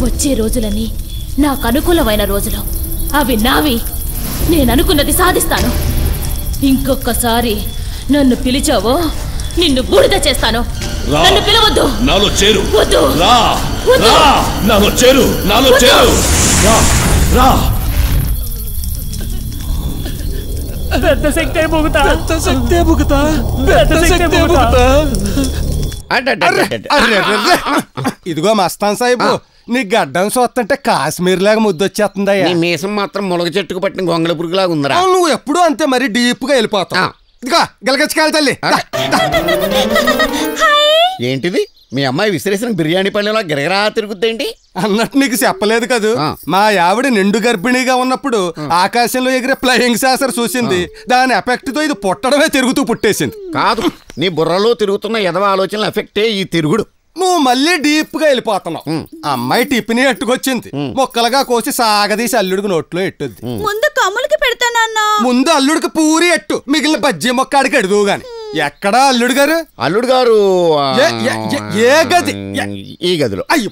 వచ్చే రోజులని నాకు అనుకూలమైన రోజులు. అవి నావి. నేను అనుకున్నది సాధిస్తాను. ఇంకొకసారి నన్ను పిలిచావో నిన్ను బూడిద చేస్తాను. నన్ను పిలవద్దు. నాలో చేరు. వద్దు. రా రా నాలో చేరు. నాలో చేరు. రా రా. పెద్ద శక్తే బుగుతా. పెద్ద శక్తే బుగుతా. పెద్ద శక్తే బుగుతా. ఇదిగో మస్తాన్ సాహిబు, నీ గడ్డం చూస్తుంటే కాశ్మీర్ లాగా ముద్దొచ్చేస్తుందయ్యా. నీ మీసం మాత్రం ములగ చెట్టుకు పట్టిన గొంగళ పురుగులాగా ఉందిరా. నువ్వు ఎప్పుడు అంతే మరి డీప్ గా వెళ్ళిపోతావు. ఇదిగో గెలగచ్చుకెళ్ళి తల్లి. ఏంటిది మీ అమ్మాయి విసిరేసిన బిర్యానీ పళ్ళెలా గిరగిరా తిరుగుద్దేంటి అన్నట్టు నీకు చెప్పలేదు కదూ. మా ఆవిడ నిండు గర్భిణీగా ఉన్నప్పుడు ఆకాశంలో ఎగిరే ఫ్లయింగ్ సాసర్ చూసింది. దాని ఎఫెక్ట్ తో ఇది పుట్టడమే తిరుగుతూ పుట్టేసింది. కాదు, నీ బుర్రలో తిరుగుతున్న ఎదవ ఆలోచనల ఎఫెక్టే ఈ తిరుగుడు. నువ్వు మళ్ళీ డీప్ గా వెళ్ళిపోతున్నావు. అమ్మాయి టిఫిని ఎట్టుకొచ్చింది. మొక్కలుగా కోసి సాగదీసి అల్లుడికి నోట్లో ఎట్టుద్ది. ముందు కమ్ములకి పెడతానన్నా. ముందు అల్లుడికి పూరి ఎట్టు, మిగిలిన బజ్జీ మొక్క ఆడికి ఎడుదువు గాని. ఎక్కడా అల్లుడు గారు? అల్లుడు గారు ఏ గది? ఈ గదిలో. అయ్యో